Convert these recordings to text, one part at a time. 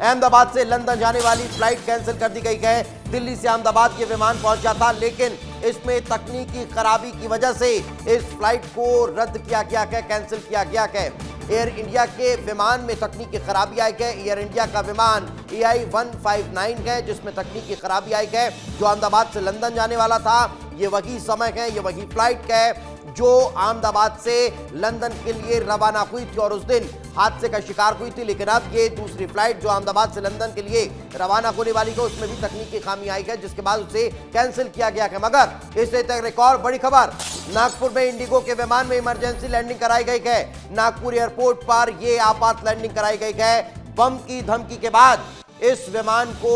अहमदाबाद से लंदन जाने वाली फ्लाइट कैंसिल कर दी गई है। दिल्ली से अहमदाबाद ये विमान पहुंचा था, लेकिन इसमें तकनीकी खराबी की वजह से इस फ्लाइट को रद्द किया गया है, कैंसिल किया गया है। एयर इंडिया के विमान में तकनीकी खराबी आई है। एयर इंडिया का विमान AI 159 है, जिसमें तकनीकी खराबी आई है, जो अहमदाबाद से लंदन जाने वाला था। ये वही समय है, ये वही फ्लाइट है जो अहमदाबाद से लंदन के लिए रवाना हुई थी और उस दिन हादसे का शिकार हुई थी। लेकिन अब ये दूसरी फ्लाइट जो अहमदाबाद से लंदन के लिए रवाना होने वाली है, उसमें भी तकनीकी खामी आई है, जिसके बाद उसे कैंसिल किया गया है। मगर इससे तक एक और बड़ी खबर, नागपुर में इंडिगो के विमान में इमरजेंसी लैंडिंग कराई गई है। नागपुर एयरपोर्ट पर यह आपात लैंडिंग कराई गई है। बम की धमकी के बाद इस विमान को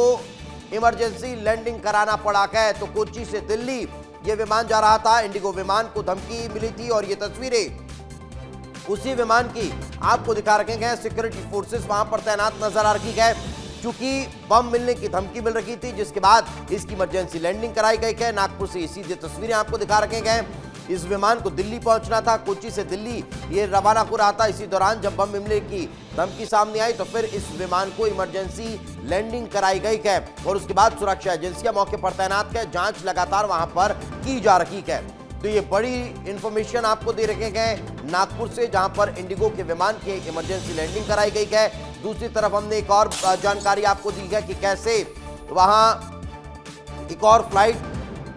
इमरजेंसी लैंडिंग कराना पड़ा है। तो कोच्चि से दिल्ली ये विमान जा रहा था, इंडिगो विमान को धमकी मिली थी और ये तस्वीरें उसी विमान की आपको दिखा रखे हैं। सिक्योरिटी फोर्सेस वहां पर तैनात नजर आ रही है, क्योंकि बम मिलने की धमकी मिल रही थी, जिसके बाद इसकी इमरजेंसी लैंडिंग कराई गई है। नागपुर से सीधे तस्वीरें आपको दिखा रखे गए। इस विमान को दिल्ली पहुंचना था, कोच्चि से दिल्ली ये रवाना हो रहा था। इसी दौरान जब बम मिलने की धमकी सामने आई तो फिर इस विमान को इमरजेंसी लैंडिंग कराई गई है और उसके बाद सुरक्षा एजेंसियां मौके पर तैनात है। जांच लगातार वहां पर की जा रही है। तो ये बड़ी इंफॉर्मेशन आपको दे रखे गए नागपुर से, जहां पर इंडिगो के विमान की इमरजेंसी लैंडिंग कराई गई है। दूसरी तरफ हमने एक और जानकारी आपको दी है कि कैसे वहां एक और फ्लाइट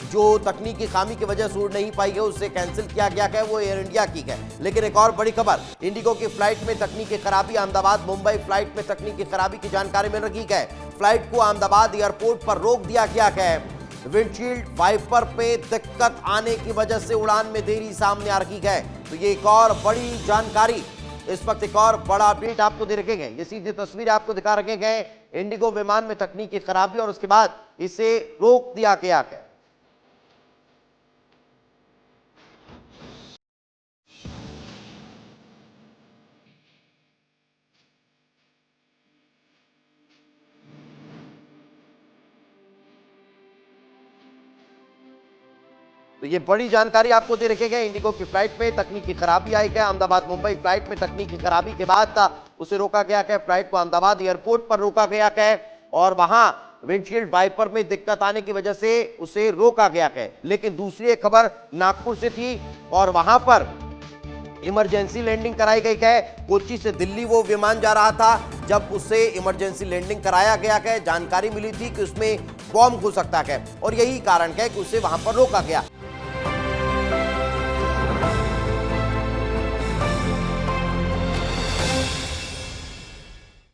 जो तकनीकी खामी की वजह से उड़ नहीं पाई है, उससे कैंसिल किया गया है, वो एयर इंडिया की है। लेकिन एक और बड़ी खबर, इंडिगो की फ्लाइट में तकनीकी खराबी, अहमदाबाद मुंबई फ्लाइट में तकनीकी खराबी की जानकारी मिल रही है। फ्लाइट को अहमदाबाद एयरपोर्ट पर रोक दिया गया है। विंडशील्ड वाइपर पे दिक्कत आने की वजह से उड़ान में देरी सामने आ रही है। तो ये एक और बड़ी जानकारी, इस वक्त एक और बड़ा अपडेट आपको दे रखे गए। ये सीधी तस्वीर आपको दिखा रखे गए, इंडिगो विमान में तकनीकी खराबी और उसके बाद इसे रोक दिया गया है। तो ये बड़ी जानकारी आपको दे रखे गए। इंडिगो की फ्लाइट में तकनीकी खराबी आई है। अहमदाबाद मुंबई फ्लाइट में तकनीकी खराबी के बाद उसे रोका गया है। फ्लाइट को अहमदाबाद एयरपोर्ट पर रोका गया है और वहां विंडशील्ड वाइपर में दिक्कत आने की वजह से उसे रोका गया है। लेकिन दूसरी एक खबर नागपुर से थी और वहां पर इमरजेंसी लैंडिंग कराई गई है। कोच्चि से दिल्ली वो विमान जा रहा था, जब उसे इमरजेंसी लैंडिंग कराया गया है। जानकारी मिली थी कि उसमें बॉम्ब हो सकता है और यही कारण है कि उसे वहां पर रोका गया।